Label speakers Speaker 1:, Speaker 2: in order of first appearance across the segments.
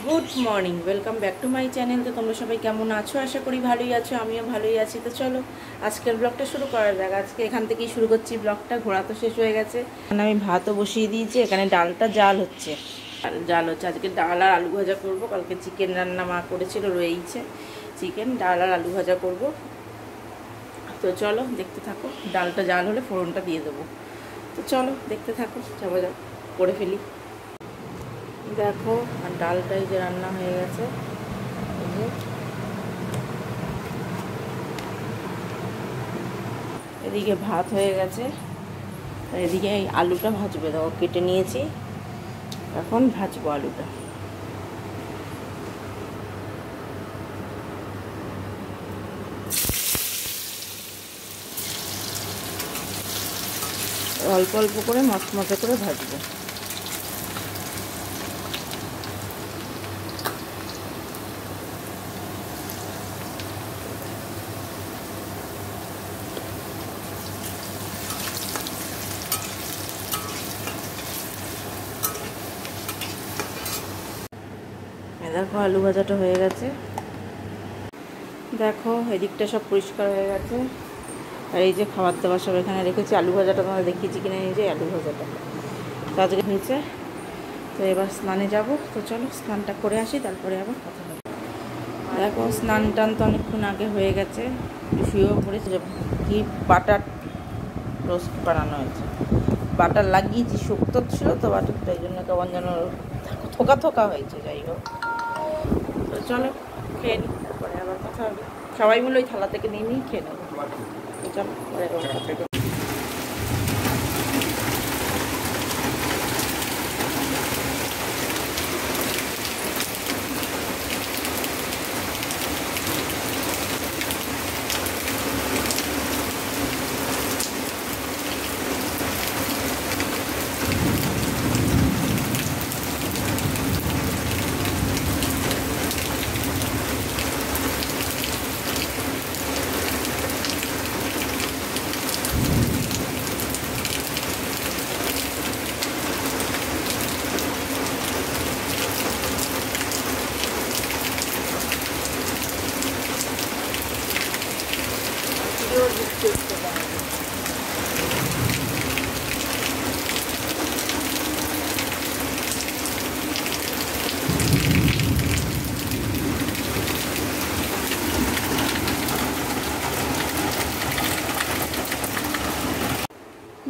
Speaker 1: Good morning, welcome back to my channel. তো তোমরা সবাই কেমন আছো? আশা করি ভালোই আছো, আমিও ভালোই আছি। তো চলো আজকের ব্লগটা শুরু করা যাক। আজকে এখান থেকেই শুরু করছি ব্লগটা। ঘোরা তো শেষ হয়ে গেছে, এখানে আমি ভাতও বসিয়ে দিয়েছি। এখানে ডালটা জাল হচ্ছে। আজকে ডাল আর আলু ভাজা করবো। কালকে চিকেন রান্না মা করেছিল, রয়েইছে। চিকেন, ডাল আর আলু ভাজা করব। তো চলো দেখতে থাকো। ডালটা জাল হলে ফোড়নটা দিয়ে দেবো। তো চলো দেখতে থাকো, যাবো যাক করে ফেলি। দেখো আর ডালটাই যে রান্না হয়ে গেছে। এদিকে ভাত হয়ে গেছে, এদিকে এই আলুটা ভাজবে। দেখো কেটে নিয়েছি, এখন ভাজবো আলুটা। অল্প অল্প করে মচমচে করে ভাজবো। দেখো আলু ভাজাটা হয়ে গেছে। দেখো এদিকটা সব পরিষ্কার হয়ে গেছে। আর এই যে খাবার দাবার সব এখানে রেখেছি। আলু ভাজাটা তোমাদের দেখিয়েছি কিনা, এই যে আলু ভাজাটা তো আজকে হয়েছে। তো এবার স্নানে যাব। তো চলো স্নানটা করে আসি, তারপরে আবার কথা হবে। দেখো স্নান টান তো অনেকক্ষণ আগে হয়ে গেছে। শুয়েও পড়েছে। কি বাটার রোস্ট বানানো হয়েছে, বাটার লাগিয়েছি। শক্ত ছিল তো বাটারটা, এই জন্য কেমন যেন থোকা থোকা হয়েছে। যাই হোক, তো চলো খেয়ে নিই, তারপরে আবার কথা হবে। সবাই মিলে ওই থালা থেকে নিয়ে খেয়ে নেবো। তো চলো পরে আবার কথা হবে।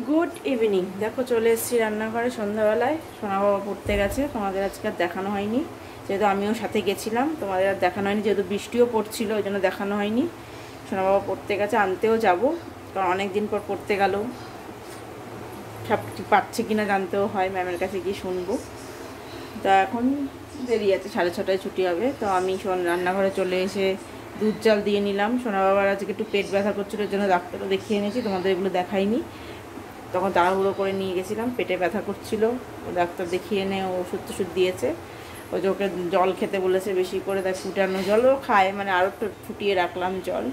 Speaker 1: Good evening. দেখো চলে এসেছি রান্নাঘরে সন্ধ্যাবেলায়। সোনা বাবা পড়তে গেছে, তোমাদের আজকে আর দেখানো হয়নি, যেহেতু আমিও সাথে গেছিলাম। তোমাদের আর দেখানো হয়নি, যেহেতু বৃষ্টিও পড়ছিল, ওই জন্য দেখানো হয়নি। সোনা বাবা পড়তে গেছে, আনতেও যাব, কারণ অনেক দিন পর পড়তে গেল। সব পারছে কিনা জানতেও হয়, ম্যামের কাছে গিয়ে শুনবো। তা এখন দেরি আছে, 6:30টায় ছুটি হবে। তো আমি রান্নাঘরে চলে এসে দুধ জাল দিয়ে নিলাম। সোনা বাবার আজকে একটু পেট ব্যথা করছিল, এর জন্য ডাক্তারও দেখিয়ে এনেছি। তোমাদের এগুলো দেখাইনি, তখন তাড়াহুড়ো করে নিয়ে গেছিলাম। পেটে ব্যথা করছিল, ও ডাক্তার দেখিয়ে এনে ওষুধ টষুধ দিয়েছে। ওই যে ওকে জল খেতে বলেছে বেশি করে, তাই ফুটানো জলও খায়, মানে আরও একটু ফুটিয়ে রাখলাম জল।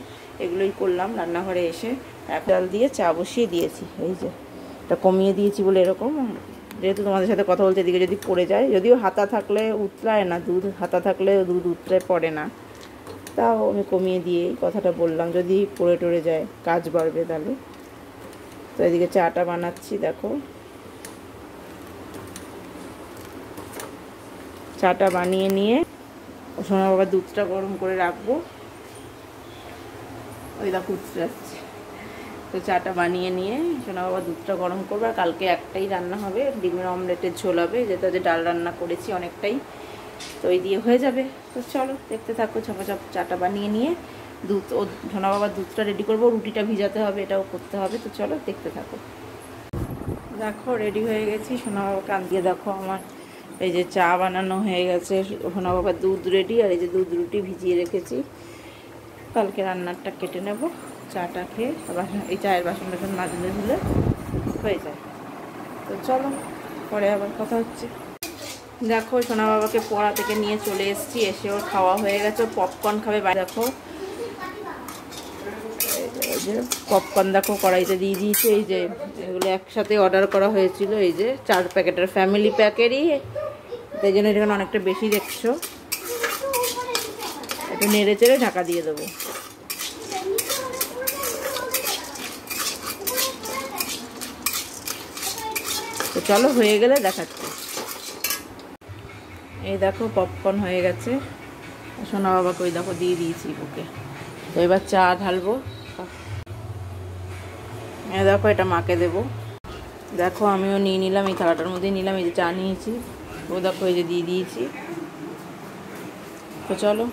Speaker 1: এগুলোই করলাম রান্নাঘরে এসে। এক ডাল দিয়ে চা বসিয়ে দিয়েছি। এই যে এটা কমিয়ে দিয়েছি বলে এরকম, যেহেতু তোমাদের সাথে কথা বলতে এদিকে যদি পড়ে যায়, যদিও হাতা থাকলে উতলায় না দুধ, হাতা থাকলে দুধ উতলায় পড়ে না, তাও আমি কমিয়ে দিয়ে এই কথাটা বললাম, যদি পড়ে টড়ে যায় কাজ বাড়বে তাহলে। তো এদিকে চাটা বানাচ্ছি। দেখো চাটা বানিয়ে নিয়ে সোনা বাবা দুধটা গরম করে রাখবো। ওই দেখো উঠতে যাচ্ছে। তো চাটা বানিয়ে নিয়ে সোনা বাবা দুধটা গরম করবো। আর কালকে একটাই রান্না হবে, ডিমের অমলেটের ঝোল হবে, যেটা যে ডাল রান্না করেছি অনেকটাই, তো ওই দিয়ে হয়ে যাবে। তো চলো দেখতে থাকো। ঝপাঝপ চাটা বানিয়ে নিয়ে দুধ, ও সোনা বাবার দুধটা রেডি করবো, রুটিটা ভিজাতে হবে, এটাও করতে হবে। তো চলো দেখতে থাকো। দেখো রেডি হয়ে গেছি। সোনা বাবাকে আন দিয়ে দেখো আমার এই যে চা বানানো হয়ে গেছে। সোনা বাবার দুধ রেডি, আর এই যে দুধ রুটি ভিজিয়ে রেখেছি। কালকে রান্নারটা কেটে নেব, চাটা খেয়ে আবার এই চায়ের বাসন টাসন মাজলে ধুলে হয়ে যায়। তো চলো পরে আবার কথা হচ্ছে। দেখো সোনা বাবাকে পড়া থেকে নিয়ে চলে এসেছি, এসে ওর খাওয়া হয়ে গেছে। পপকর্ন খাবে। দেখো এই যে পপকর্ন দেখো কড়াইতে দিয়ে দিয়েছে। এই যে এগুলো একসাথে অর্ডার করা হয়েছিল, এই যে 4 প্যাকেটের ফ্যামিলি প্যাকেরই তাই জন্য এখানে অনেকটা বেশি দেখছো। একটু নেড়ে চেড়ে ঢাকা দিয়ে দেবো। তো চলো হয়ে গেলে দেখাচ্ছি। এই দেখো পপকর্ন হয়ে গেছে। সোনা বাবাকে ওই দেখো দিয়ে দিয়েছি ওকে। তো এবার চা ঢালবো। এই দেখো এটা মাকে দেবো। দেখো আমিও নিয়ে নিলাম, এই থালাটার মধ্যে নিলাম। এই যে চা নিয়েছি, ও দেখো এই যে দিয়ে দিয়েছি। তো চলো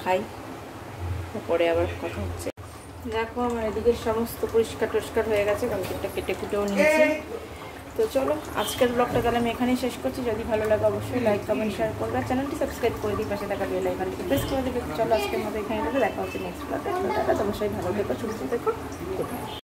Speaker 1: খাই, তারপরে আবার কথা হচ্ছে। দেখো আমার এদিকে সমস্ত পরিষ্কার টরিষ্কার হয়ে গেছে, কমপ্লিটটা কেটে কুটেও নিয়েছি। তো চলো আজকের ব্লগটা তাহলে আমি এখানেই শেষ করছি। যদি ভালো লাগে অবশ্যই লাইক কমেন্ট শেয়ার করবে, আর চ্যানেলটি সাবস্ক্রাইব করে দিই, পাশে থাকা বেল আইকনটি প্রেস করে দেবে। চলো আজকের মতো এখানে দেখা হচ্ছে নেক্সট ব্লগে। টাটা, অবশ্যই ভালো থেকো, সুস্থ থেকো।